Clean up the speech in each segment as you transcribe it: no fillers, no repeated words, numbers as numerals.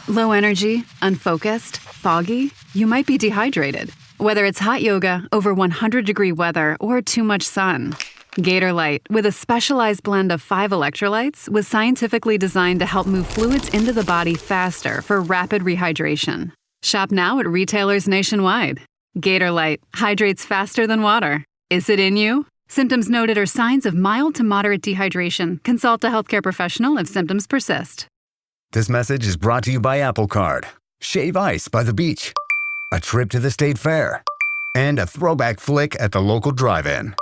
Low energy, unfocused, foggy? You might be dehydrated. Whether it's hot yoga, over 100-degree weather, or too much sun. Gatorlight, with a specialized blend of 5 electrolytes, was scientifically designed to help move fluids into the body faster for rapid rehydration. Shop now at retailers nationwide. Gatorlight hydrates faster than water. Is it in you? Symptoms noted are signs of mild to moderate dehydration. Consult a healthcare professional if symptoms persist. This message is brought to you by Apple Card. Shave ice by the beach. A trip to the state fair. And a throwback flick at the local drive-in.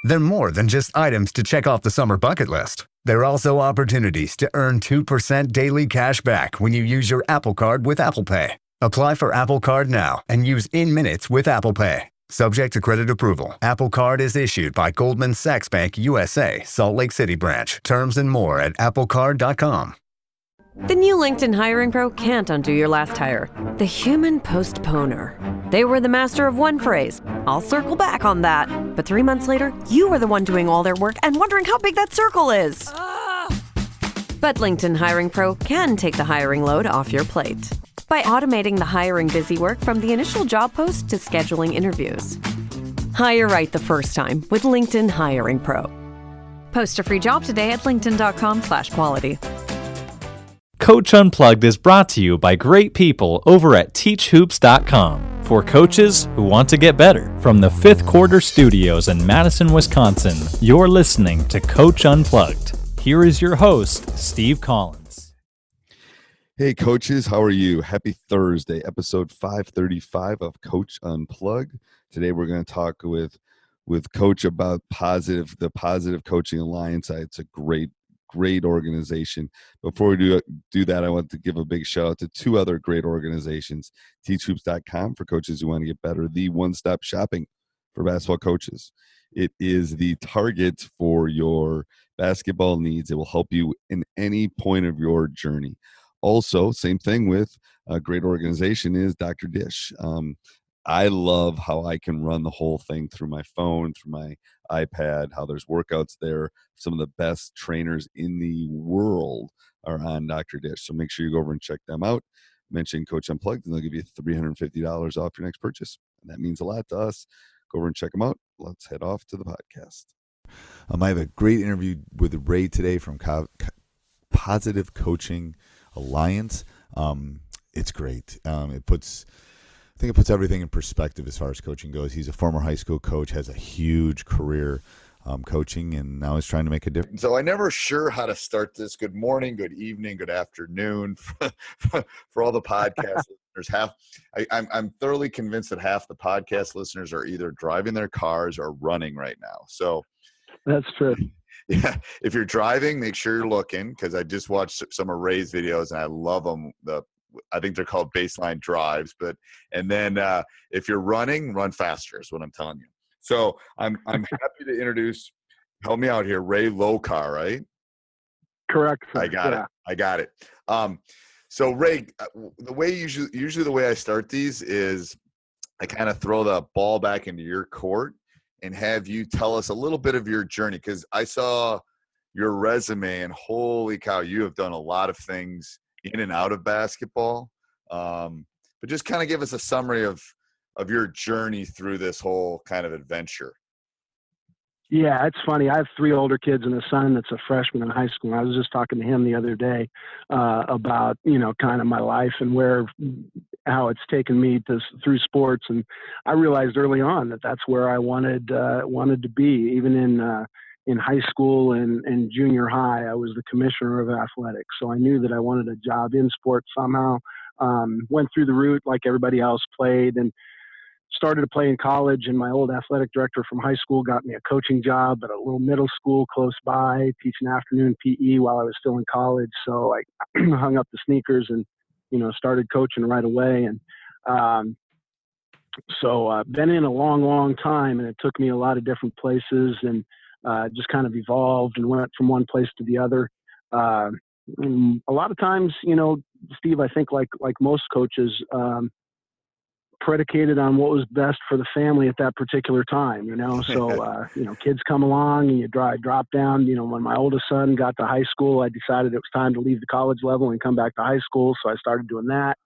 They're more than just items to check off the summer bucket list. They're also opportunities to earn 2% daily cash back when you use your Apple Card with Apple Pay. Apply for Apple Card now and use in minutes with Apple Pay. Subject to credit approval. Apple Card is issued by Goldman Sachs Bank USA, Salt Lake City branch. Terms and more at applecard.com. The new LinkedIn Hiring Pro can't undo your last hire. The human postponer. They were the master of one phrase. I'll circle back on that. But 3 months later, you are the one doing all their work and wondering how big that circle is. But LinkedIn Hiring Pro can take the hiring load off your plate by automating the hiring busy work from the initial job post to scheduling interviews. Hire right the first time with LinkedIn Hiring Pro. Post a free job today at linkedin.com/quality. Coach Unplugged is brought to you by great people over at teachhoops.com for coaches who want to get better. From the Fifth Quarter Studios in Madison, Wisconsin, you're listening to Coach Unplugged. Here is your host, Steve Collins. Hey, coaches, how are you? Happy Thursday, episode 535 of Coach Unplugged. Today we're going to talk with Coach about the Positive Coaching Alliance. It's a great organization. Before we do that, I want to give a big shout out to 2 other great organizations. teachhoops.com for coaches who want to get better, the one-stop shopping for basketball coaches. It is the target for your basketball needs. It will help you in any point of your journey. Also, same thing with a great organization is Dr. Dish. I love how I can run the whole thing through my phone, through my iPad, how there's workouts there. Some of the best trainers in the world are on Dr. Dish. So make sure you go over and check them out. Mention Coach Unplugged, and they'll give you $350 off your next purchase. And that means a lot to us. Go over and check them out. Let's head off to the podcast. I have a great interview with Ray today from Positive Coaching Alliance. It's great. I think it puts everything in perspective as far as coaching goes. He's a former high school coach, has a huge career coaching, and now he's trying to make a difference. So I'm never sure how to start this. Good morning, good evening, good afternoon for all the podcast listeners. I'm thoroughly convinced that half the podcast listeners are either driving their cars or running right now. So that's true. Yeah, if you're driving, make sure you're looking, because I just watched some of Ray's videos and I love them. I think they're called baseline drives, and then if you're running, run faster is what I'm telling you. So I'm happy to introduce, help me out here, Ray Lokar, right? Correct. I got it. So Ray, the way usually the way I start these is I kind of throw the ball back into your court and have you tell us a little bit of your journey, because I saw your resume and holy cow, you have done a lot of things in and out of basketball. But just kind of give us a summary of your journey through this whole kind of adventure. Yeah, it's funny. I have 3 older kids and a son that's a freshman in high school. I was just talking to him the other day about, kind of my life and how it's taken me through sports. And I realized early on that that's where I wanted to be. Even in high school and junior high, I was the commissioner of athletics. So I knew that I wanted a job in sports somehow. Went through the route like everybody else, played and started to play in college. And my old athletic director from high school got me a coaching job at a little middle school close by, teaching afternoon PE while I was still in college. So I hung up the sneakers and, started coaching right away. And so been in a long, long time, and it took me a lot of different places and just kind of evolved and went from one place to the other. And a lot of times, Steve, I think like most coaches, predicated on what was best for the family at that particular time, So, kids come along and you drop down. When my oldest son got to high school, I decided it was time to leave the college level and come back to high school. So I started doing that.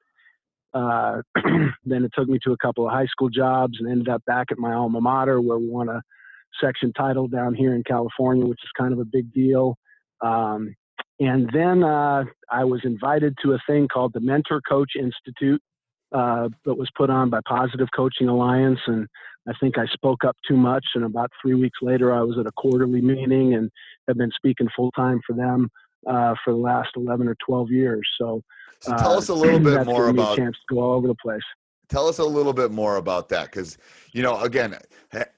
Then it took me to a couple of high school jobs and ended up back at my alma mater, where we won a section title down here in California, which is kind of a big deal. And then I was invited to a thing called the Mentor Coach Institute, that was put on by Positive Coaching Alliance. And I think I spoke up too much. And about 3 weeks later, I was at a quarterly meeting and have been speaking full time for them for the last 11 or 12 years. So tell us a little bit that's more given me about. a chance to go all over the place. Tell us a little bit more about that, because again,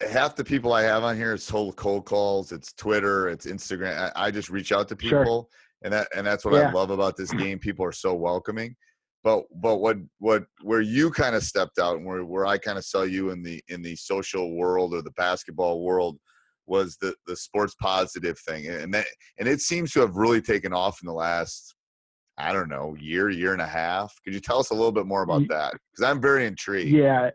half the people I have on here, it's total cold calls, it's Twitter, it's Instagram. I just reach out to people, and that's what I love about this game. People are so welcoming. But where you kind of stepped out, and where I kind of saw you in the social world or the basketball world, was the sports positive thing, and it seems to have really taken off in the last, I don't know, year and a half. Could you tell us a little bit more about that? Because I'm very intrigued. Yeah,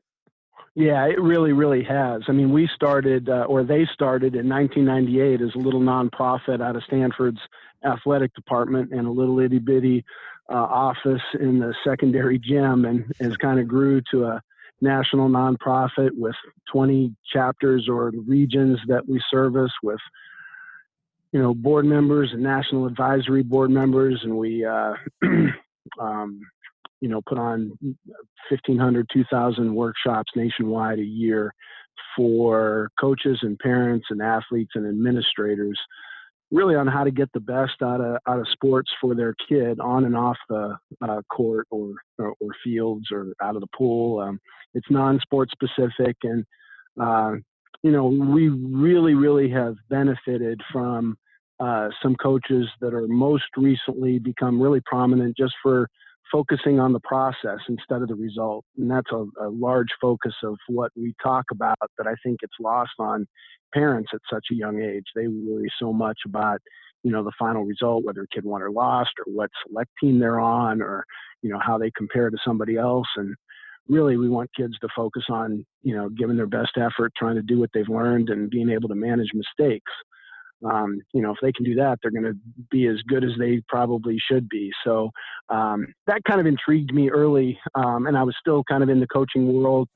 it really, really has. I mean, we started, or they started in 1998 as a little nonprofit out of Stanford's athletic department in a little itty bitty office in the secondary gym, and has kind of grew to a national nonprofit with 20 chapters or regions that we service with, board members and national advisory board members. And we, put on 1,500, 2,000 workshops nationwide a year for coaches and parents and athletes and administrators, really on how to get the best out of sports for their kid on and off the court or fields or out of the pool. It's non-sport specific. And, we really, really have benefited from some coaches that are most recently become really prominent just for focusing on the process instead of the result. And that's a large focus of what we talk about that I think it's lost on parents at such a young age. They worry so much about, the final result, whether a kid won or lost, or what select team they're on, or, how they compare to somebody else. And really, we want kids to focus on, giving their best effort, trying to do what they've learned, and being able to manage mistakes. If they can do that, they're going to be as good as they probably should be. So that kind of intrigued me early, and I was still kind of in the coaching world,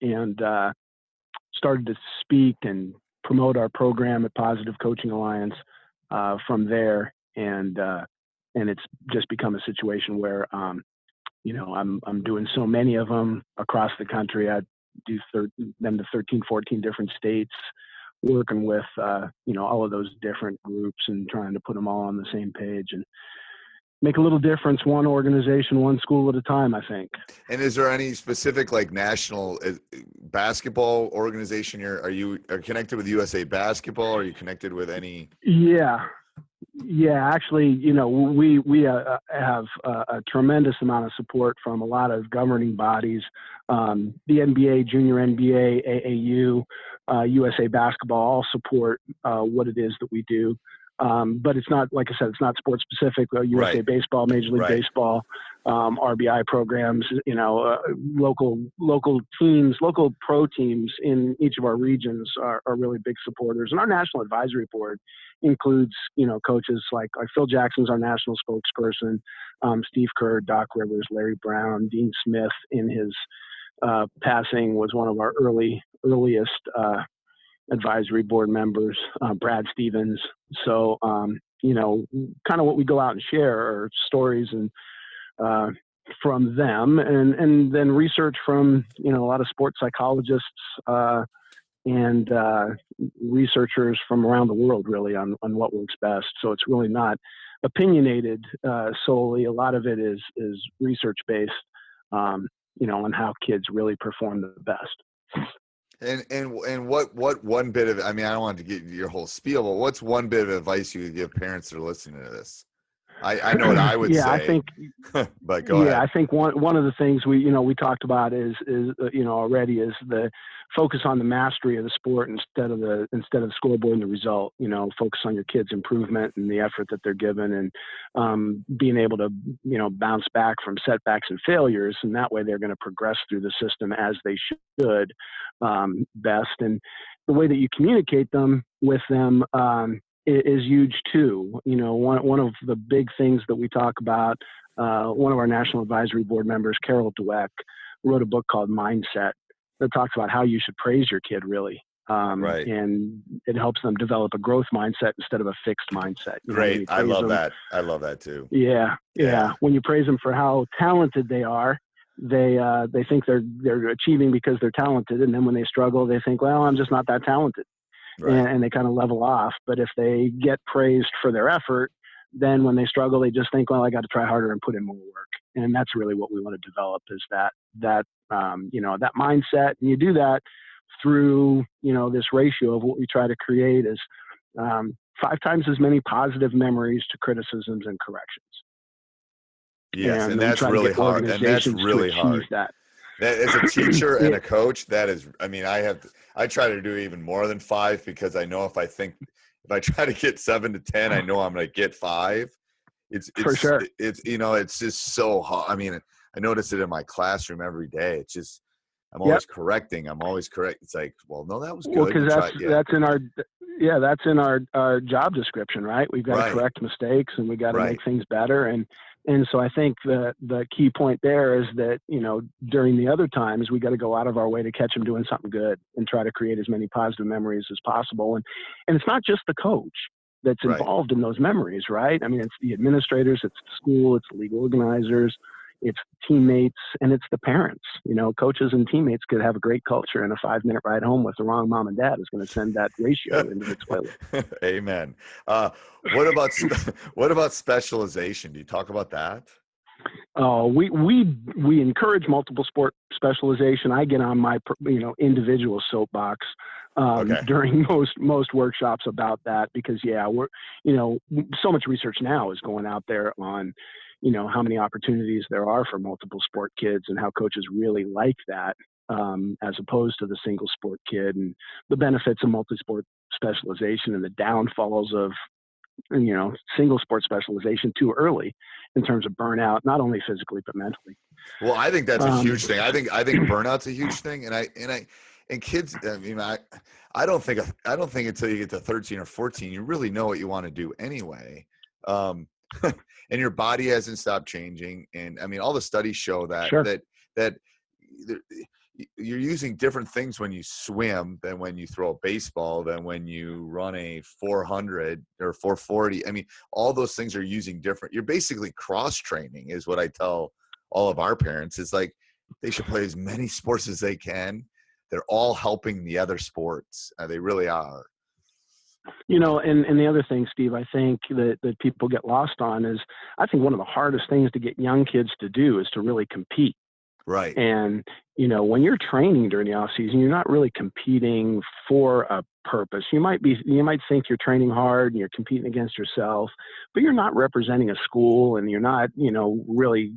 and started to speak and promote our program at Positive Coaching Alliance from there. And it's just become a situation where, I'm doing so many of them across the country. I do them to 13, 14 different states, working with, all of those different groups and trying to put them all on the same page and make a little difference, one organization, one school at a time, I think. And is there any specific national basketball organization are you connected with USA Basketball? Are you connected with any? Yeah, actually, we have a tremendous amount of support from a lot of governing bodies, the NBA, Junior NBA, AAU, USA Basketball all support what it is that we do. But it's not, like I said, it's not sports specific. USA Baseball, Major League Baseball, RBI programs, local teams, local pro teams in each of our regions are really big supporters. And our national advisory board includes, coaches like Phil Jackson's our national spokesperson, Steve Kerr, Doc Rivers, Larry Brown, Dean Smith in his passing was one of our earliest advisory board members, Brad Stevens. So, kind of what we go out and share are stories and from them, and then research from, a lot of sports psychologists and researchers from around the world, really, on what works best. So it's really not opinionated solely. A lot of it is research based, on how kids really perform the best. And what one bit of, I mean, I don't want to get your whole spiel, but what's one bit of advice you would give parents that are listening to this? I know what I would yeah, say. I think. But go ahead. I think one of the things we talked about is already is the focus on the mastery of the sport instead of the scoreboard and the result. Focus on your kids' improvement and the effort that they're given, and being able to bounce back from setbacks and failures, and that way they're going to progress through the system as they should best. And the way that you communicate with them is huge too. One of the big things that we talk about. One of our National Advisory Board members, Carol Dweck, wrote a book called Mindset that talks about how you should praise your kid, really. Right. And it helps them develop a growth mindset instead of a fixed mindset. Great. I love that. I love that too. Yeah. When you praise them for how talented they are, they think they're achieving because they're talented. And then when they struggle, they think, well, I'm just not that talented. Right. And they kind of level off. But if they get praised for their effort, then when they struggle, they just think, well, I got to try harder and put in more work. And that's really what we want to develop is that mindset. And you do that through, this ratio of what we try to create is 5 times as many positive memories to criticisms and corrections. Yes. And that's really hard. And that's really hard. That as a teacher and a coach, that is, I try to do even more than 5 because I know if I try to get 7 to 10, I know I'm going to get 5. It's for sure. It's just so hard. I notice it in my classroom every day. It's just, I'm always correcting. I'm always correct. It's like, well, no, that was good. Because that's in our job description, right? We've got to correct mistakes and we got to make things better. And so I think the key point there is that, during the other times, we got to go out of our way to catch them doing something good and try to create as many positive memories as possible. And it's not just the coach that's involved in those memories, right? It's the administrators, it's the school, it's the league organizers, it's teammates, and it's the parents. Coaches and teammates could have a great culture, and a 5-minute ride home with the wrong mom and dad is going to send that ratio into the toilet. Amen. What about specialization? Do you talk about that? We encourage multiple sport specialization. I get on my individual soapbox during most workshops about that because we're so much research now is going out there on how many opportunities there are for multiple sport kids and how coaches really like that as opposed to the single sport kid, and the benefits of multi-sport specialization and the downfalls of single sport specialization too early in terms of burnout, not only physically but mentally. Well, I think that's a huge thing. I think burnout's a huge thing, and kids. I don't think until you get to 13 or 14, you really know what you want to do anyway. And your body hasn't stopped changing. And all the studies show that that you're using different things when you swim than when you throw a baseball, than when you run a 400 or 440. All those things are using different. You're basically cross training is what I tell all of our parents. It's like they should play as many sports as they can. They're all helping the other sports. They really are. And the other thing, Steve, I think that people get lost on is I think one of the hardest things to get young kids to do is to really compete. Right. And, when you're training during the off season, you're not really competing for a purpose. You might think you're training hard and you're competing against yourself, but you're not representing a school and you're not, really,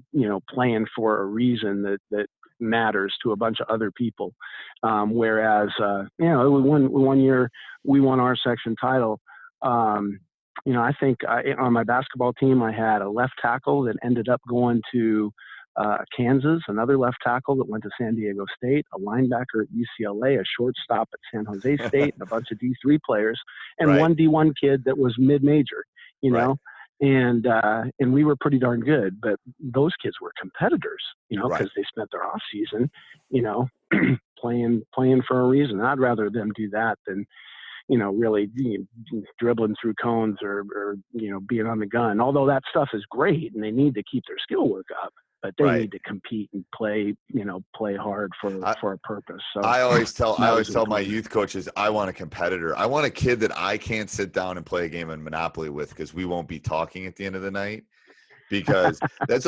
playing for a reason that matters to a bunch of other people. Whereas, one year we won our section title. I think on my basketball team, I had a left tackle that ended up going to Kansas, another left tackle that went to San Diego State, a linebacker at UCLA, a shortstop at San Jose State, and a bunch of D3 players, and one D1 kid that was mid-major, and we were pretty darn good, but those kids were competitors, because they spent their off season, playing for a reason. I'd rather them do that than, really dribbling through cones or being on the gun, although that stuff is great and they need to keep their skill work up, but they need to compete and play hard for a purpose. So I always tell my youth coaches, I want a competitor. I want a kid that I can't sit down and play a game of Monopoly with because we won't be talking at the end of the night. Because that's,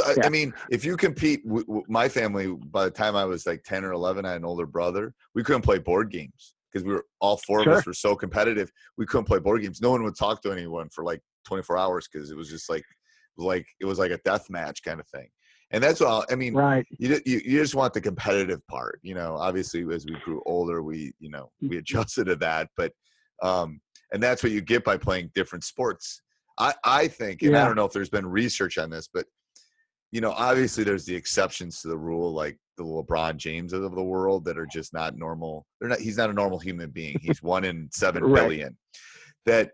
if you compete, my family, by the time I was like 10 or 11, I had an older brother. We couldn't play board games because we were all four of us were so competitive. We couldn't play board games. No one would talk to anyone for like 24 hours because it was just like it was like a death match kind of thing. And that's all. I mean, Right. you just want the competitive part, obviously as we grew older, we adjusted to that, but, and that's what you get by playing different sports. I think, and I don't know if there's been research on this, but, obviously there's the exceptions to the rule, like the LeBron James of the world that are just not normal. He's not a normal human being. He's 1 in 7 Right. billion. That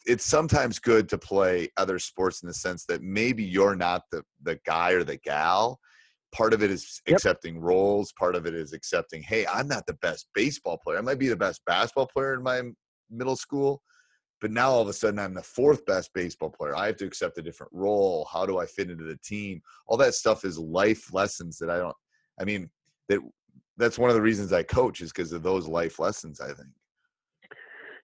it's sometimes good to play other sports in the sense that maybe you're not the guy or the gal. Part of it is accepting roles. Part of it is accepting, hey, I'm not the best baseball player. I might be the best basketball player in my middle school, but now all of a sudden I'm the 4th best baseball player. I have to accept a different role. How do I fit into the team? All that stuff is life lessons that that's one of the reasons I coach, is because of those life lessons, I think.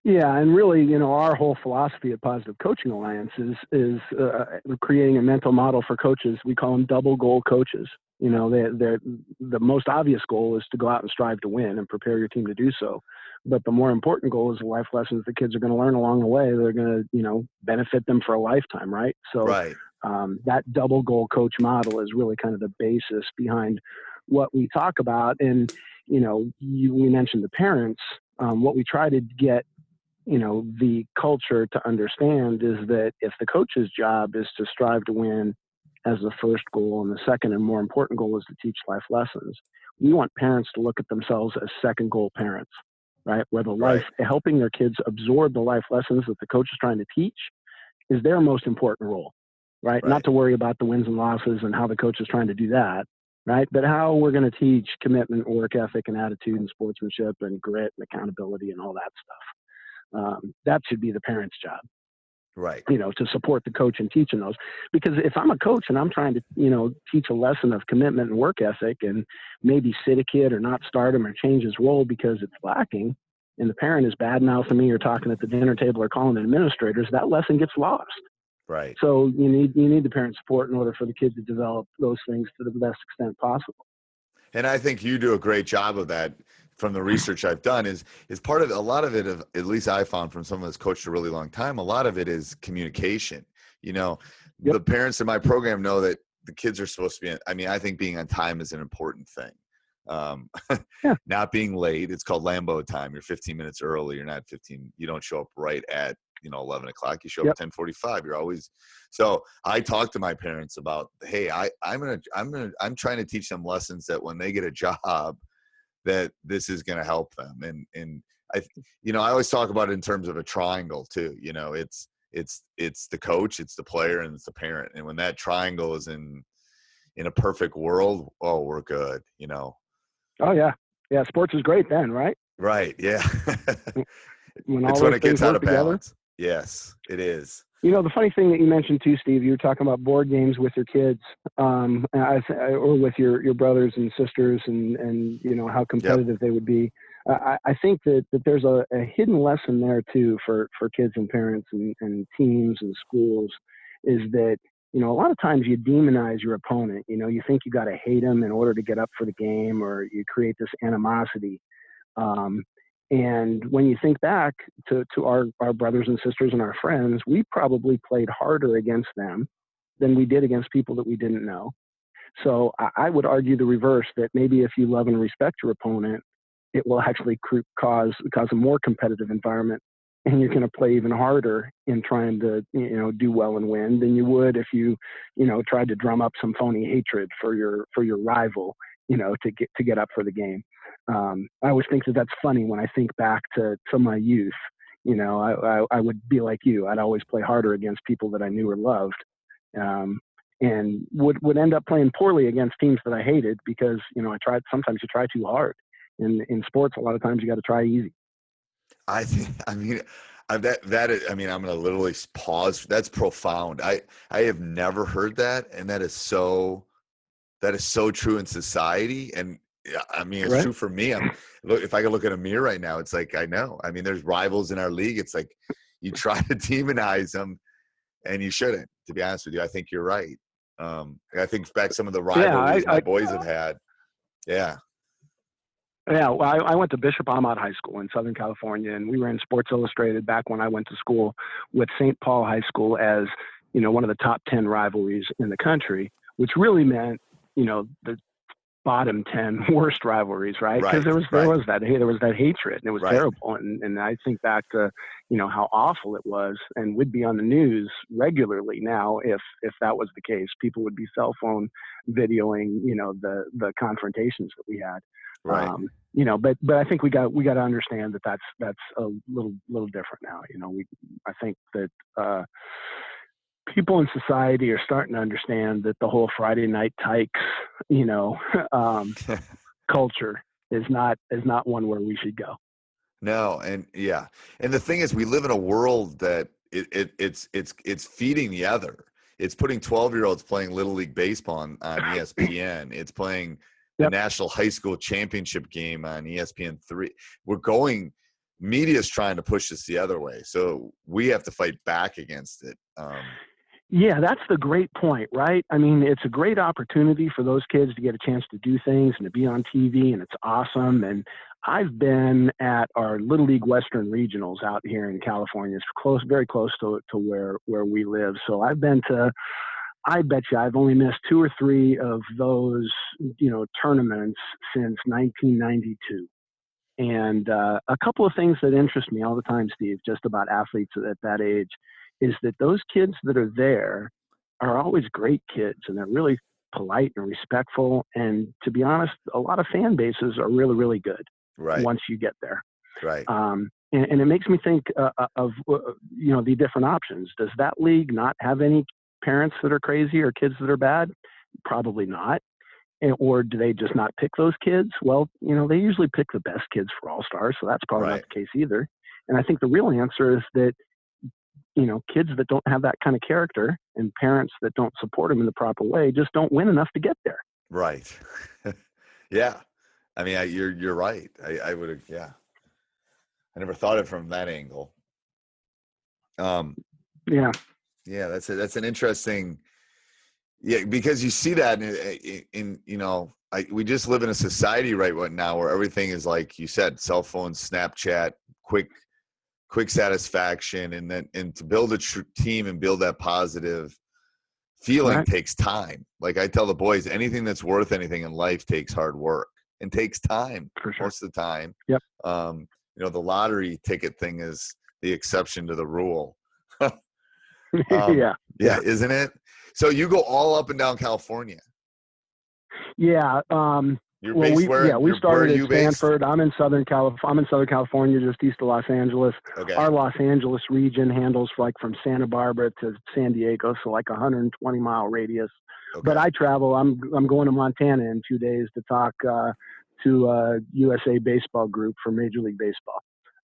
Yeah, and really, our whole philosophy at Positive Coaching Alliance is creating a mental model for coaches. We call them double goal coaches. They're the most obvious goal is to go out and strive to win and prepare your team to do so. But the more important goal is the life lessons the kids are going to learn along the way. They're going to, benefit them for a lifetime, right? So that double goal coach model is really kind of the basis behind what we talk about. And, we mentioned the parents. What we try to get the culture to understand is that if the coach's job is to strive to win as the first goal, and the second and more important goal is to teach life lessons, we want parents to look at themselves as second goal parents, right? Where helping their kids absorb the life lessons that the coach is trying to teach is their most important role, right? Not to worry about the wins and losses and how the coach is trying to do that, right? But how we're going to teach commitment, work ethic, and attitude, and sportsmanship, and grit, and accountability, and all that stuff. That should be the parent's job, right? To support the coach in teaching those. Because if I'm a coach and I'm trying to, teach a lesson of commitment and work ethic, and maybe sit a kid or not start him or change his role because it's lacking, and the parent is bad mouthing me or talking at the dinner table or calling administrators, that lesson gets lost. Right. So you need the parent support in order for the kid to develop those things to the best extent possible. And I think you do a great job of that. From the research I've done is part of a lot of it, at least I found from someone that's coached a really long time, a lot of it is communication. The parents in my program know that the kids are supposed to be, I think being on time is an important thing. Not being late. It's called Lambo time. You're 15 minutes early. You're not 15. You don't show up right at, 11 o'clock. You show up at 10:45. You're always, so I talk to my parents about, hey, I'm trying to teach them lessons that when they get a job, that this is going to help them. And I always talk about it in terms of a triangle too. It's the coach, it's the player, and it's the parent. And when that triangle is in a perfect world, oh, we're good, Oh yeah. Yeah. Sports is great then, right? Right. Yeah. It's when it gets out of balance. Together. Yes, it is. The funny thing that you mentioned too, Steve, you were talking about board games with your kids, or with your brothers and sisters, and how competitive they would be. I think that there's a hidden lesson there too for kids and parents and teams and schools, is that a lot of times you demonize your opponent. You think you got to hate them in order to get up for the game, or you create this animosity. And when you think back to our brothers and sisters and our friends, we probably played harder against them than we did against people that we didn't know. So I would argue the reverse, that maybe if you love and respect your opponent, it will actually cause a more competitive environment, and you're going to play even harder in trying to do well and win than you would if you tried to drum up some phony hatred for your rival to get up for the game. I always think that that's funny when I think back to my youth. I would be like you. I'd always play harder against people that I knew or loved, and would end up playing poorly against teams that I hated because, sometimes you try too hard. In sports, a lot of times you got to try easy. I'm going to literally pause. That's profound. I have never heard that. And that is so true in society. And it's true for me. If I could look at a mirror right now, it's like, I know. There's rivals in our league. It's like you try to demonize them, and you shouldn't. To be honest with you, I think you're right. I think back some of the rivalries my boys have had. Yeah. Yeah, well, I went to Bishop Ahmad High School in Southern California, and we were in Sports Illustrated back when I went to school with St. Paul High School as, one of the top 10 rivalries in the country, which really meant, the bottom 10 worst rivalries, right? Because there was that hatred, and it was terrible. And I think back to, how awful it was, and would be on the news regularly now if that was the case. People would be cell phone videoing, the confrontations that we had. Right. But I think we got to understand that that's a little different now. I think that people in society are starting to understand that the whole Friday night tykes, culture is not one where we should go. No, and the thing is, we live in a world that it's feeding the other. It's putting 12-year-olds playing Little League baseball on ESPN. It's playing the National High School Championship game on ESPN3. Media's trying to push us the other way, so we have to fight back against it. Yeah, that's the great point, right? I mean, it's a great opportunity for those kids to get a chance to do things and to be on TV, and it's awesome. And I've been at our Little League Western Regionals out here in California. It's very close to where we live. So I bet you I've only missed 2 or 3 of those, tournaments since 1992. And a couple of things that interest me all the time, Steve, just about athletes at that age, is that those kids that are there are always great kids, and they're really polite and respectful. And to be honest, a lot of fan bases are really, really good once you get there. Right. And it makes me think of the different options. Does that league not have any parents that are crazy or kids that are bad? Probably not. Or do they just not pick those kids? Well, they usually pick the best kids for All-Stars, so that's probably not the case either. And I think the real answer is that kids that don't have that kind of character and parents that don't support them in the proper way just don't win enough to get there. Right. Yeah. I mean, you're right. I would have. Yeah. I never thought of it from that angle. Yeah. Yeah. That's an interesting. Yeah, because you see that in we just live in a society right now where everything is, like you said, cell phones, Snapchat, quick satisfaction, and to build a team and build that positive feeling takes time. Like I tell the boys, anything that's worth anything in life takes hard work and takes time. For sure. Most of the time. Yep. The lottery ticket thing is the exception to the rule. Yeah, isn't it? So you go all up and down California. Yeah. We started at Stanford. I'm in Southern California, just east of Los Angeles. Okay. Our Los Angeles region handles from Santa Barbara to San Diego, so 120-mile radius. Okay. But I travel. I'm going to Montana in 2 days to talk to a USA baseball group for Major League Baseball.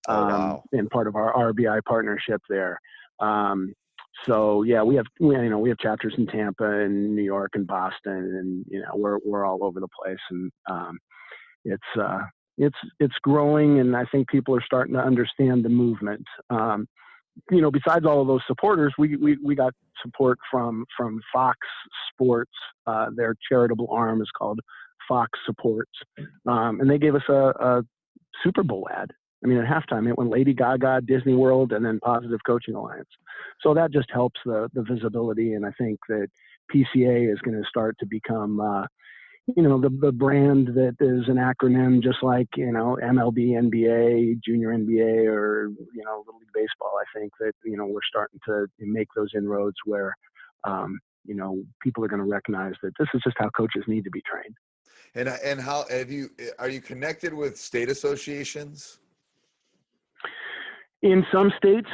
Wow. And part of our RBI partnership there. So yeah, we have chapters in Tampa and New York and Boston, and we're all over the place, and it's growing, and I think people are starting to understand the movement. Besides all of those supporters, we got support from Fox Sports. Their charitable arm is called Fox Supports, and they gave us a Super Bowl ad. I mean, at halftime, it went Lady Gaga, Disney World, and then Positive Coaching Alliance. So that just helps the visibility, and I think that PCA is going to start to become, the brand that is an acronym, just like, MLB, NBA, Junior NBA, or, Little League Baseball. I think that, we're starting to make those inroads where, people are going to recognize that this is just how coaches need to be trained. And how are you connected with state associations? In some states,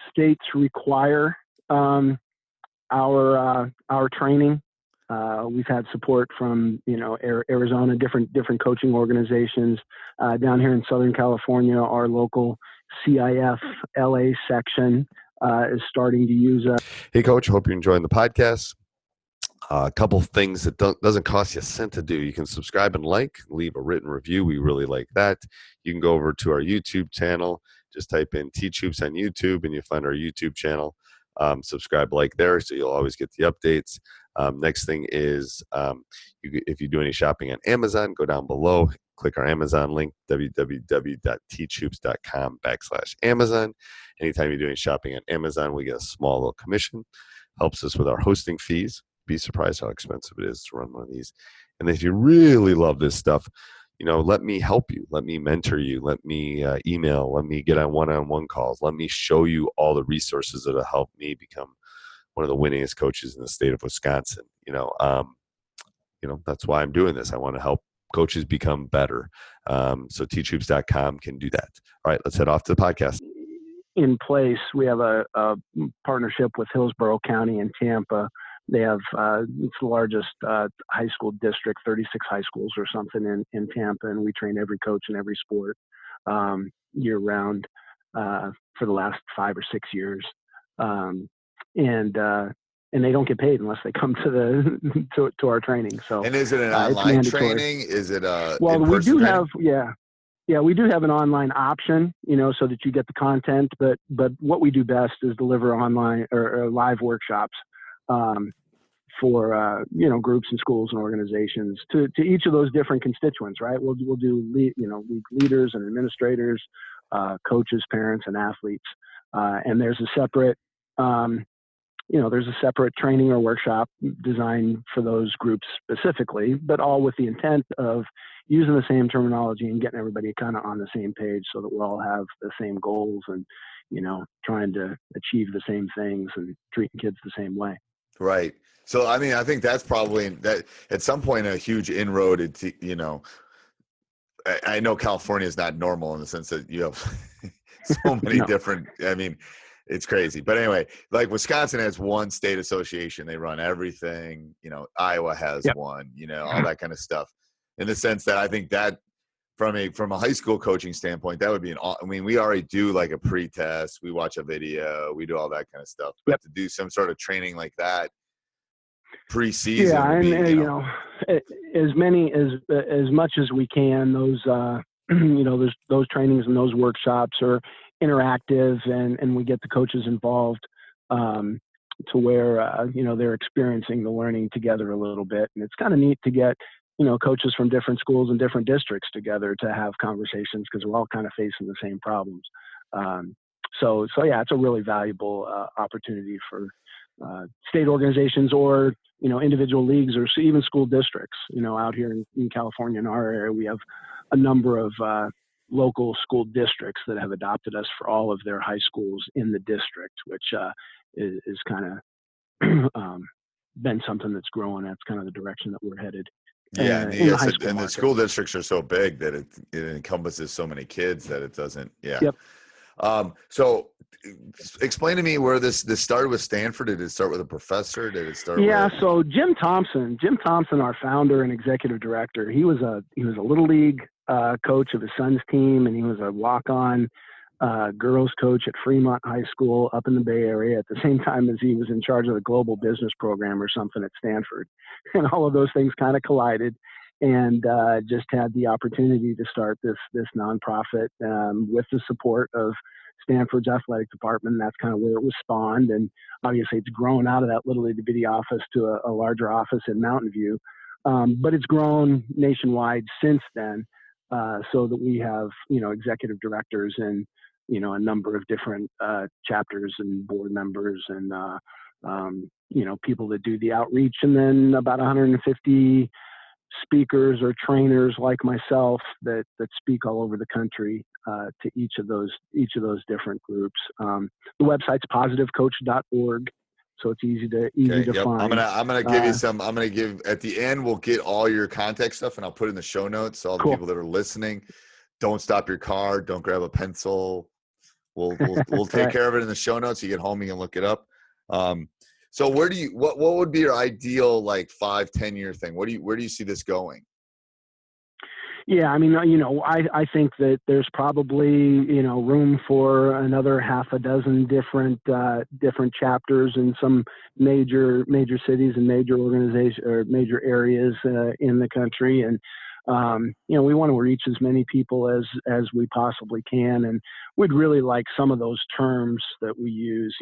states require our training. We've had support from Arizona, different coaching organizations. Down here in Southern California, our local CIF LA section is starting to use us. Hey, Coach, hope you're enjoying the podcast. A couple of things that doesn't cost you a cent to do. You can subscribe and leave a written review. We really like that. You can go over to our YouTube channel. Just type in Teach Hoops on YouTube, and you'll find our YouTube channel. Subscribe, there, so you'll always get the updates. Next thing is, if you do any shopping on Amazon, go down below, click our Amazon link, www.teachhoops.com/Amazon. Anytime you're doing shopping on Amazon, we get a small little commission. Helps us with our hosting fees. Be surprised how expensive it is to run one of these. And if you really love this stuff, let me help you. Let me mentor you. Let me email. Let me get on one-on-one calls. Let me show you all the resources that will help me become one of the winningest coaches in the state of Wisconsin. That's why I'm doing this. I want to help coaches become better. So teachhoops.com can do that. All right, let's head off to the podcast. In place, we have a partnership with Hillsborough County in Tampa. They have it's the largest high school district, 36 high schools or something in Tampa, and we train every coach in every sport year round for the last 5 or 6 years. And they don't get paid unless they come to our training. So, and is it an online training? Is it a we do training? have we do have an online option, so that you get the content. But what we do best is deliver online or live workshops for groups and schools and organizations to each of those different constituents. Right? We'll do league leaders and administrators, coaches, parents, and athletes. And there's a separate training or workshop designed for those groups specifically, but all with the intent of using the same terminology and getting everybody kind of on the same page so that we all have the same goals and, trying to achieve the same things and treating kids the same way. Right. So, I think that's probably that at some point a huge inroad into, I know California is not normal in the sense that you have so many different, it's crazy. But anyway, like Wisconsin has one state association. They run everything. Iowa has one, all that kind of stuff. In the sense that I think that from a high school coaching standpoint, that would be we already do like a pre-test. We watch a video. We do all that kind of stuff. But to do some sort of training like that pre-season would be, as much as we can, those those trainings and those workshops are interactive and we get the coaches involved to where they're experiencing the learning together a little bit, and it's kind of neat to get coaches from different schools and different districts together to have conversations because we're all kind of facing the same problems. So it's a really valuable opportunity for state organizations or individual leagues or even school districts. Out here in California in our area, we have a number of local school districts that have adopted us for all of their high schools in the district, which is kind of been something that's growing. That's kind of the direction that we're headed. Yeah, and the school districts are so big that it encompasses so many kids that it doesn't. Yeah. Yep. So explain to me where this started with Stanford. Did it start with a professor? Did it start? So Jim Thompson, our founder and executive director, he was a little league coach of his son's team, and he was a walk-on girls coach at Fremont High School up in the Bay Area at the same time as he was in charge of the global business program or something at Stanford. And all of those things kind of collided, and just had the opportunity to start this nonprofit with the support of Stanford's athletic department. And that's kind of where it was spawned. And obviously it's grown out of that little itty bitty office to a larger office in Mountain View. But it's grown nationwide since then, so that we have, executive directors and, a number of different chapters and board members and, people that do the outreach, and then about 150 speakers or trainers like myself that speak all over the country to each of those different groups. The website's positivecoach.org. So it's easy to find. I'm gonna give you some. I'm gonna give at the end. We'll get all your contact stuff, and I'll put it in the show notes. So all the people that are listening, don't stop your car. Don't grab a pencil. We'll take care of it in the show notes. You get home, you can look it up. So where do you what would be your ideal 5-10 year thing? Where do you see this going? Yeah, I think that there's probably, room for another half a dozen different chapters in some major cities and major organizations or major areas in the country. And We want to reach as many people as we possibly can. And we'd really like some of those terms that we use.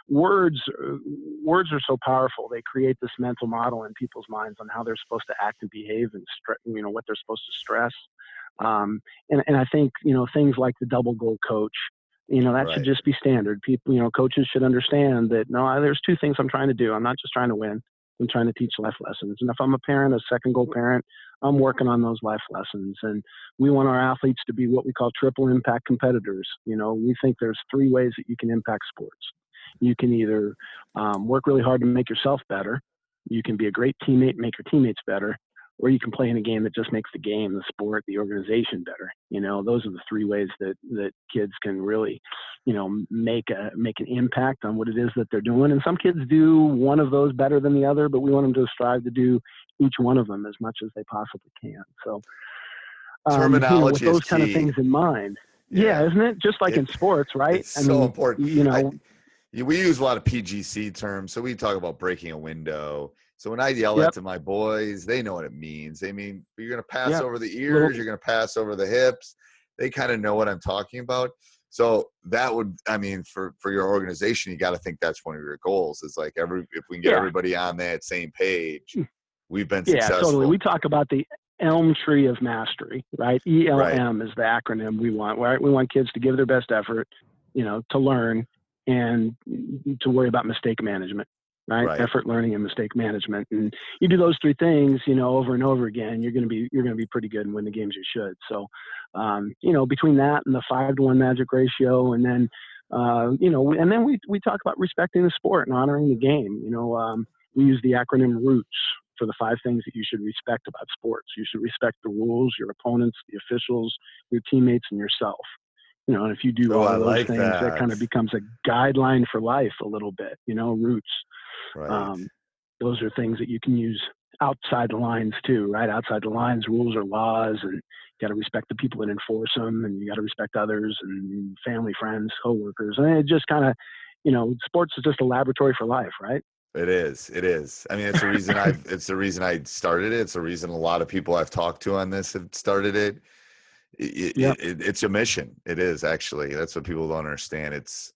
Words are so powerful. They create this mental model in people's minds on how they're supposed to act and behave and, what they're supposed to stress. And I think, things like the double goal coach, that should just be standard. People, coaches should understand that, no, there's two things I'm trying to do. I'm not just trying to win. I'm trying to teach life lessons. And if I'm a parent, a second goal parent, I'm working on those life lessons. And we want our athletes to be what we call triple impact competitors. We think there's 3 ways that you can impact sports. You can either work really hard to make yourself better. You can be a great teammate, make your teammates better, or you can play in a game that just makes the game, the sport, the organization better. Those are the 3 ways that kids can really, make an impact on what it is that they're doing. And some kids do one of those better than the other, but we want them to strive to do each one of them as much as they possibly can. So, terminology with those is kind of key. things in mind. Yeah, isn't it? Just like in sports, right? It's so important. We use a lot of PGC terms. So we talk about breaking a window. So when I yell that to my boys, they know what it means. They mean, you're going to pass over the ears, you're going to pass over the hips. They kind of know what I'm talking about. So that would, for your organization, you got to think that's one of your goals is like if we can get everybody on that same page, we've been successful. Yeah, totally. We talk about the Elm Tree of Mastery, right? ELM is the acronym we want, right? We want kids to give their best effort, to learn and to worry about mistake management. Right? Effort, learning, and mistake management. And you do those 3 things, over and over again, you're going to be pretty good and win the games you should. So, between that and the 5-to-1 magic ratio, and then, and then we talk about respecting the sport and honoring the game. We use the acronym ROOTS for the 5 things that you should respect about sports. You should respect the rules, your opponents, the officials, your teammates, and yourself. And if you do all of those things, that kind of becomes a guideline for life a little bit, ROOTS. Those are things that you can use outside the lines too, right? Outside the lines, rules are laws, and you got to respect the people that enforce them, and you got to respect others and family, friends, coworkers. And it just kind of, sports is just a laboratory for life, right? It is. It's the reason it's the reason I started it. It's the reason a lot of people I've talked to on this have started it. It's a mission. It is actually. That's what people don't understand. It's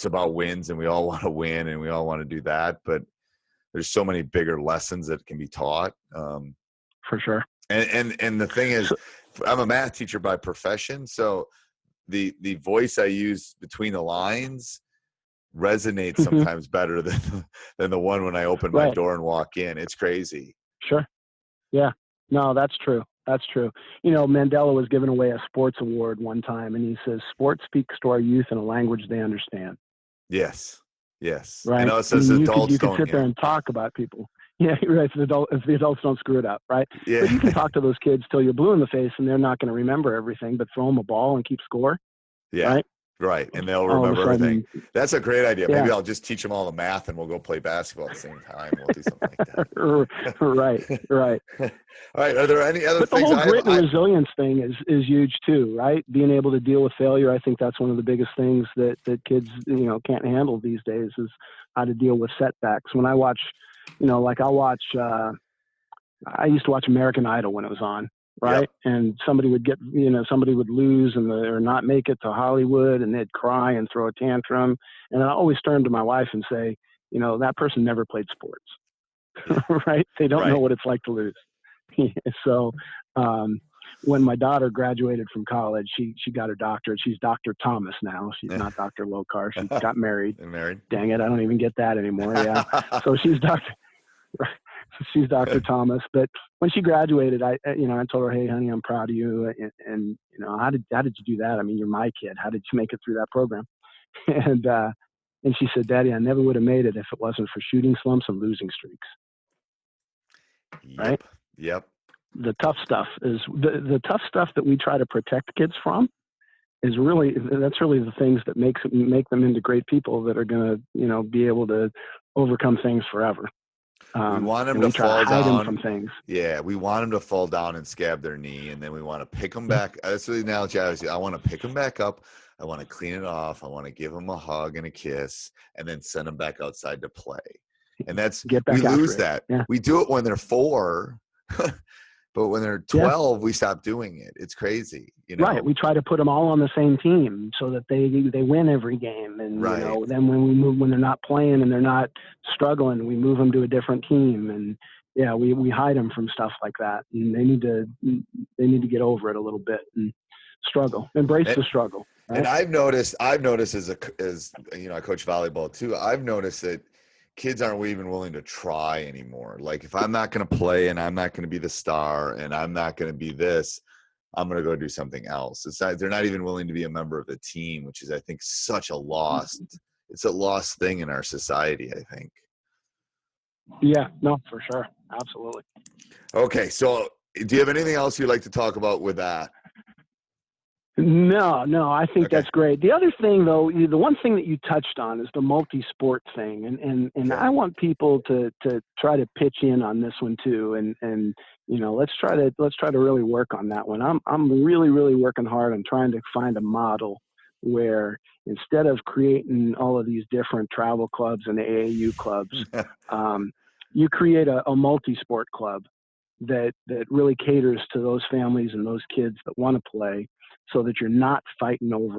about wins, and we all want to win, and we all want to do that. But there's so many bigger lessons that can be taught. For sure. And the thing is, I'm a math teacher by profession, so the voice I use between the lines resonates sometimes better than the one when I open my door and walk in. It's crazy. Sure. Yeah. No, that's true. That's true. Mandela was giving away a sports award one time, and he says, "Sport speaks to our youth in a language they understand." Yes. Right. I know it says adults you can sit there and talk about people. Yeah, right. If the adults don't screw it up, right? Yeah. But you can talk to those kids till you're blue in the face, and they're not going to remember everything. But throw them a ball and keep score. Yeah. Right. And they'll remember everything. That's a great idea. Maybe I'll just teach them all the math, and we'll go play basketball at the same time. We'll do something like that. Right. All right. Are there any other things? The whole grit and resilience thing is huge too, right? Being able to deal with failure. I think that's one of the biggest things that kids, can't handle these days is how to deal with setbacks. When I watch, I used to watch American Idol when it was on. Right. Yep. And somebody would lose or not make it to Hollywood, and they'd cry and throw a tantrum. And I always turn to my wife and say, that person never played sports, right? They don't know what it's like to lose. So, when my daughter graduated from college, she got her doctorate. She's Dr. Thomas now. She's not Dr. Lokar. She got married. Dang it. I don't even get that anymore. Yeah. So she's Dr. Thomas. But when she graduated, I told her, "Hey, honey, I'm proud of you. And how did you do that? I mean, you're my kid. How did you make it through that program?" And she said, "Daddy, I never would have made it if it wasn't for shooting slumps and losing streaks." Right? Yep. The tough stuff is the tough stuff that we try to protect kids from that's really the things that make them into great people that are going to, be able to overcome things forever. We want them to fall down from things. Yeah, we want them to fall down and scab their knee, and then we want to pick them back. That's the analogy I was using. I want to pick them back up. I want to clean it off. I want to give them a hug and a kiss, and then send them back outside to play. And we lose that. Yeah. We do it when they're 4. But when they're 12, we stop doing it. It's crazy, you know. Right. We try to put them all on the same team so that they win every game. And Right. you know, then when they're not playing and they're not struggling, we move them to a different team. And yeah, we hide them from stuff like that. And they need to get over it a little bit and struggle, embrace the struggle. Right? And I've noticed as you know, I coach volleyball too. I've noticed that kids aren't even willing to try anymore. Like, if I'm not going to play and I'm not going to be the star and I'm not going to be this, I'm going to go do something else. They're not even willing to be a member of the team, which is, I think, such a it's a lost thing in our society, I think. Yeah, no, for sure. Absolutely. Okay. So do you have anything else you'd like to talk about with that? No, I think that's great. The other thing, though, the one thing that you touched on is the multi-sport thing, and I want people to try to pitch in on this one too, and you know, let's try to really work on that one. I'm really working hard on trying to find a model where instead of creating all of these different travel clubs and AAU clubs, you create a multi-sport club that really caters to those families and those kids that want to play, so that you're not fighting over,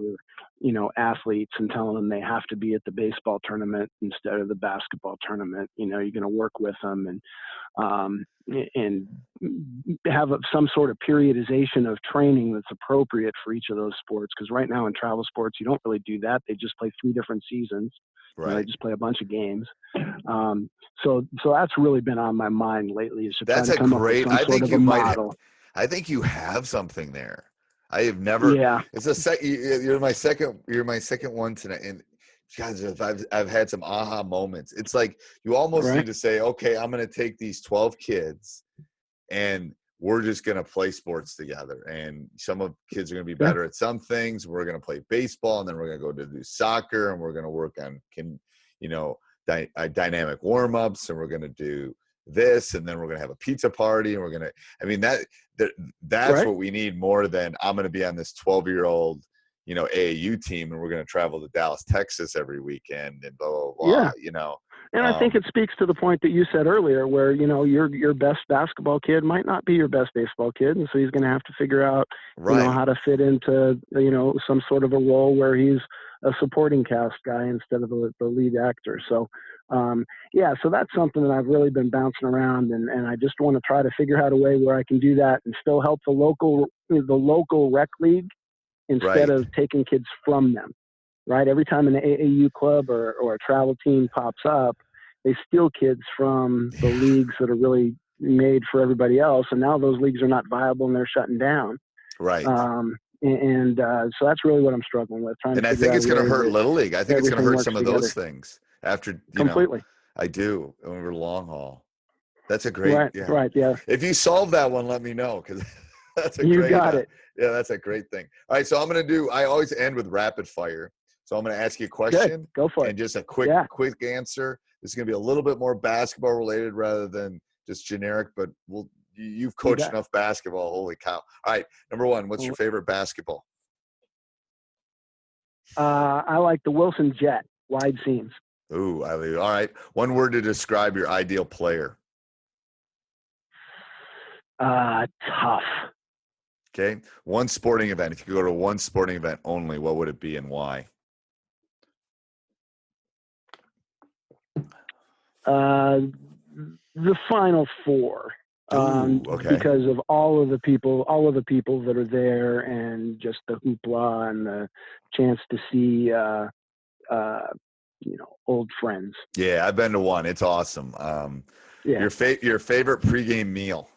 you know, athletes and telling them they have to be at the baseball tournament instead of the basketball tournament. You know, you're going to work with them and have some sort of periodization of training that's appropriate for each of those sports. Because right now in travel sports, you don't really do that. They just play 3 different seasons. Right. You know, they just play a bunch of games. So that's really been on my mind lately, is to try to come up with some sort of a model. I think you have something there. I have never. Yeah. You're my second one tonight, and guys, I've had some aha moments. It's like you almost need to say, okay, I'm going to take these 12 kids, and we're just going to play sports together. And some of kids are going to be better at some things. We're going to play baseball, and then we're going to go to do soccer, and we're going to work on dynamic warm-ups, and we're going to do this, and then we're going to have a pizza party, and we're going to, I mean, that's what we need more than I'm going to be on this 12-year-old, you know, AAU team, and we're going to travel to Dallas, Texas every weekend and blah, blah, blah, you know. And I think it speaks to the point that you said earlier, where, you know, your best basketball kid might not be your best baseball kid. And so he's going to have to figure out, you know, how to fit into, you know, some sort of a role where he's a supporting cast guy instead of the lead actor. So, so that's something that I've really been bouncing around, and I just want to try to figure out a way where I can do that and still help the local rec league instead of taking kids from them. Right. Every time an AAU club or a travel team pops up, they steal kids from the leagues that are really made for everybody else. And now those leagues are not viable and they're shutting down. Right. So that's really what I'm struggling with. And I think it's going to hurt Little League. I think it's going to hurt some of those things after, you know, I do over the long haul. That's a great, If you solve that one, let me know, because that's a great, you got it. Yeah, that's a great thing. All right. So I always end with rapid fire. So I'm going to ask you a question. Good. Go for it. And just a quick answer. This is going to be a little bit more basketball related rather than just generic, but you've coached enough basketball. Holy cow. All right. Number 1, what's your favorite basketball? I like the Wilson Jet, wide seams. Ooh, all right. One word to describe your ideal player. Tough. Okay. One sporting event. If you could go to one sporting event only, what would it be and why? The Final Four. Because of all of the people that are there, and just the hoopla and the chance to see, old friends. Yeah, I've been to one. It's awesome. Your favorite pregame meal.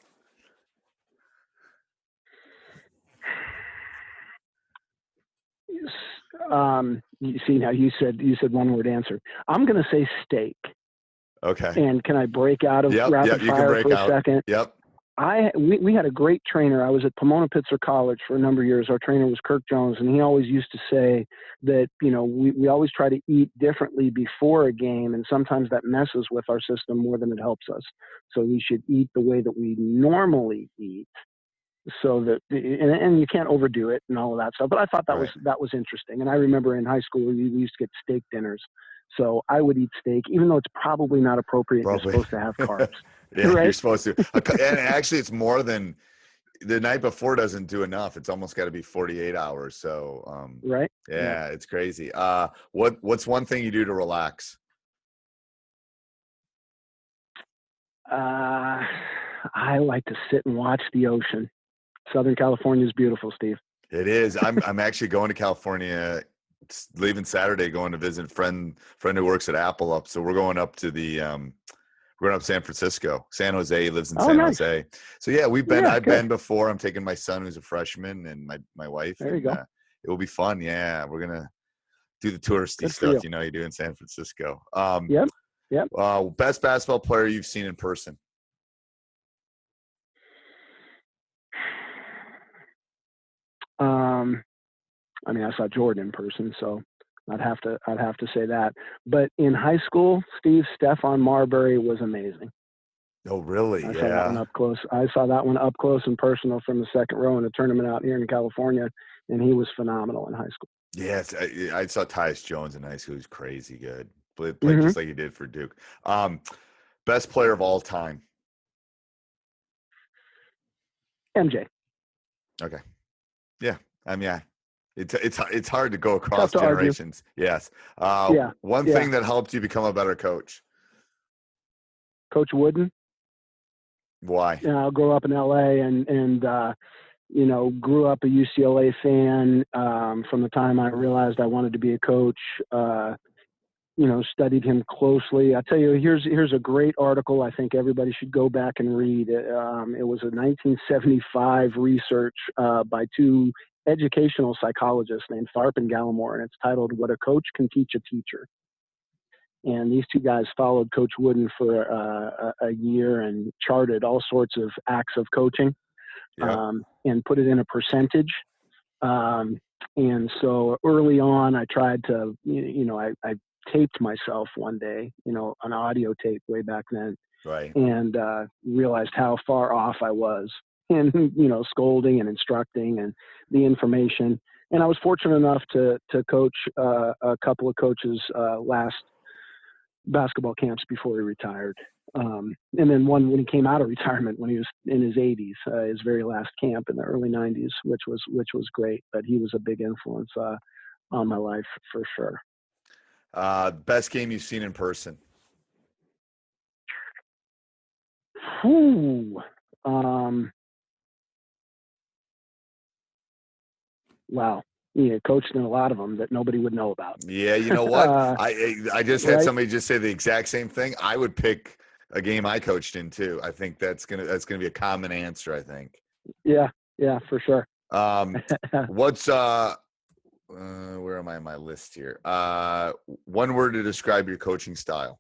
You see, now you said one word answer. I'm going to say steak. Okay. And can I break out of rapid fire for a second? Yep. We had a great trainer. I was at Pomona-Pitzer College for a number of years. Our trainer was Kirk Jones, and he always used to say that, you know, we always try to eat differently before a game, and sometimes that messes with our system more than it helps us. So we should eat the way that we normally eat, so that, and you can't overdo it and all of that stuff. But I thought that was interesting. And I remember in high school we used to get steak dinners. So I would eat steak, even though it's probably not appropriate. You're supposed to have carbs. Right? You're supposed to. And actually, it's more than the night before doesn't do enough. It's almost got to be 48 hours. So, Right. yeah, it's crazy. What's one thing you do to relax? I like to sit and watch the ocean. Southern California is beautiful, Steve. It is. I'm actually going to California, leaving Saturday, going to visit a friend who works at Apple up. So we're going up to we're going up to San Francisco. San Jose. He lives in San nice. Jose. So yeah, I've good. been before. I'm taking my son who's a freshman and my wife. There you go. It will be fun. Yeah, we're gonna do the touristy Good for stuff you. you do in San Francisco. Yep. Best basketball player you've seen in person? I mean, I saw Jordan in person, so I'd have to say that. But in high school, Stephon Marbury was amazing. Oh, really? I saw that one up close. I saw that one up close and personal from the second row in a tournament out here in California, and he was phenomenal in high school. Yes, I saw Tyus Jones in high school. He was crazy good. Played just like he did for Duke. Best player of all time? MJ. Okay. Yeah. I mean, it's hard to go across Tough to generations. argue. Yes. One Yeah. thing that helped you become a better coach? Coach Wooden. Why? I grew up in LA and grew up a UCLA fan from the time I realized I wanted to be a coach. Studied him closely. I tell you, here's a great article I think everybody should go back and read. It was a 1975 research by two educational psychologists named Tharp and Gallimore, and it's titled "What a Coach Can Teach a Teacher." And these two guys followed Coach Wooden for a year and charted all sorts of acts of coaching and put it in a percentage. And so early on, I tried to, I taped myself one day, an audio tape way back then. Right. And realized how far off I was in, scolding and instructing and the information. And I was fortunate enough to coach a couple of coaches last basketball camps before he retired. And then one when he came out of retirement when he was in his 80s, his very last camp in the early 90s, which was great. But he was a big influence on my life for sure. Best game you've seen in person? Wow. Yeah, coached in a lot of them that nobody would know about. Yeah, you know what? I just had right? somebody just say the exact same thing. I would pick a game I coached in too. I think that's gonna be a common answer, I think. Yeah, for sure. What's where am I on my list here? One word to describe your coaching style.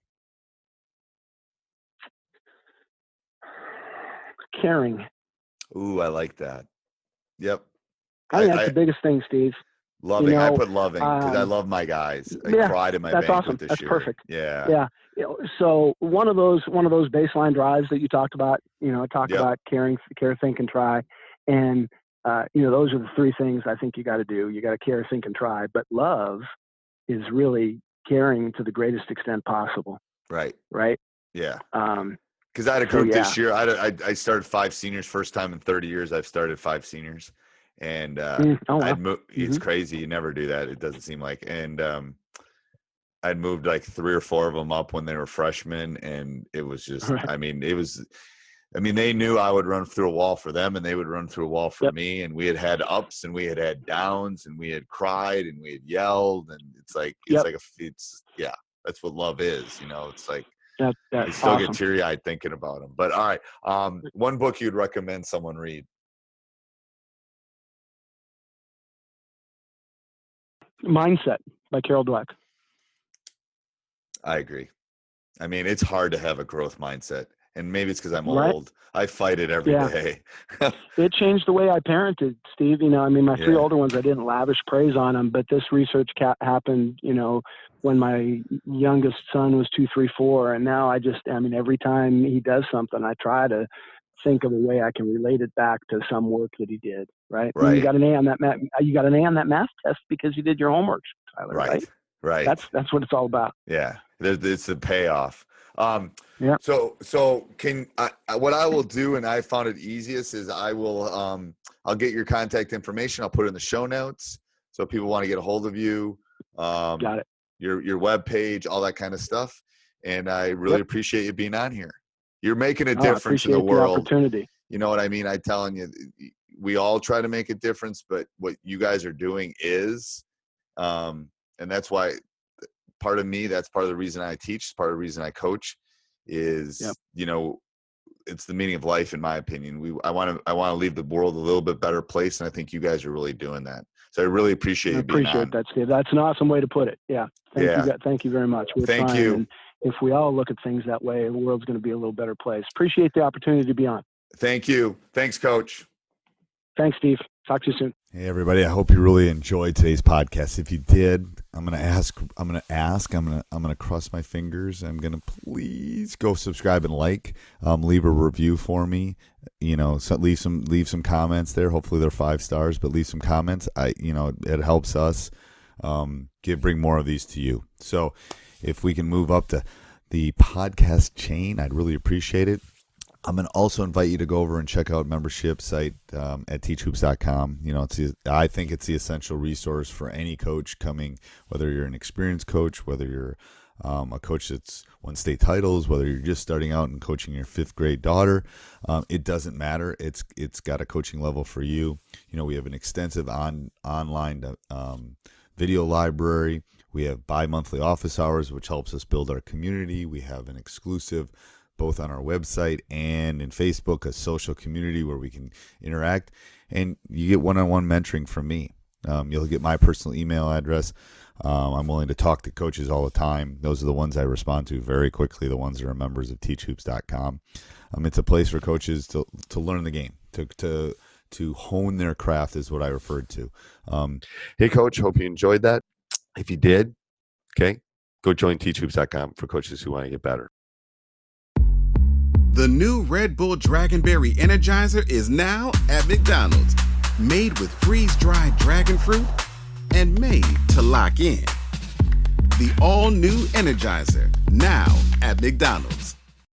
Caring. Ooh, I like that. Yep. I think that's the biggest thing, Steve. Loving. I put loving because I love my guys. I cried in my that's banquet awesome. this That's year. perfect. Yeah. So one of those baseline drives that you talked about, about care, think, and try. And, those are the three things I think you got to do. You got to care, think, and try. But love is really caring to the greatest extent possible. Right. Right. Yeah. Because I had a coach this year. I started 5 seniors. First time in 30 years I've started 5 seniors. And it's crazy. You never do that. It doesn't seem like. And I'd moved like 3 or 4 of them up when they were freshmen. And it was just, they knew I would run through a wall for them and they would run through a wall for me. And we had ups and we had downs and we had cried and we had yelled. And it's like, that's what love is. It's like, I still get teary eyed thinking about them. But all right. One book you'd recommend someone read? Mindset by Carol Dweck. I agree. I mean, it's hard to have a growth mindset. And maybe it's because I'm old. I fight it every day. It changed the way I parented, Steve. My 3 older ones, I didn't lavish praise on them, but this research happened, when my youngest son was 2, 3, 4. And now every time he does something, I try to think of a way I can relate it back to some work that he did. Right. And you got an A on that math test because you did your homework, Tyler. Right. Right. That's what it's all about. Yeah. It's the payoff. Yeah. So can what I will do, and I found it easiest, is I will I'll get your contact information. I'll put it in the show notes so people want to get a hold of you. Got it. Your web page, all that kind of stuff. And I really appreciate you being on here. You're making a difference in the world. The opportunity. You know what I mean? I'm telling you, we all try to make a difference, but what you guys are doing is, and that's why part of me, that's part of the reason I teach, part of the reason I coach is, you know, it's the meaning of life, in my opinion. I want to leave the world a little bit better place. And I think you guys are really doing that. So I really appreciate you being on. I appreciate that, Steve. That's an awesome way to put it. Yeah. Thank you very much. Thank you. And if we all look at things that way, the world's going to be a little better place. Appreciate the opportunity to be on. Thank you. Thanks, Coach. Thanks, Steve. Talk to you soon. Hey, everybody. I hope you really enjoyed today's podcast. If you did, I'm going to cross my fingers. I'm going to please go subscribe and leave a review for me. You know, so leave some comments there. Hopefully they're 5 stars, but leave some comments. It helps us bring more of these to you. So if we can move up the podcast chain, I'd really appreciate it. I'm going to also invite you to go over and check out membership site at teachhoops.com. You know, I think it's the essential resource for any coach coming, whether you're an experienced coach, whether you're a coach that's won state titles, whether you're just starting out and coaching your 5th grade daughter. It doesn't matter. It's got a coaching level for you. You know, we have an extensive online video library. We have bi-monthly office hours, which helps us build our community. We have an exclusive, both on our website and in Facebook, a social community where we can interact. And you get one-on-one mentoring from me. You'll get my personal email address. I'm willing to talk to coaches all the time. Those are the ones I respond to very quickly, the ones that are members of teachhoops.com. It's a place for coaches to learn the game, to hone their craft is what I referred to. Hey, Coach, hope you enjoyed that. If you did, okay, go join teachhoops.com for coaches who want to get better. The new Red Bull Dragonberry Energizer is now at McDonald's. Made with freeze-dried dragon fruit and made to lock in. The all-new Energizer, now at McDonald's.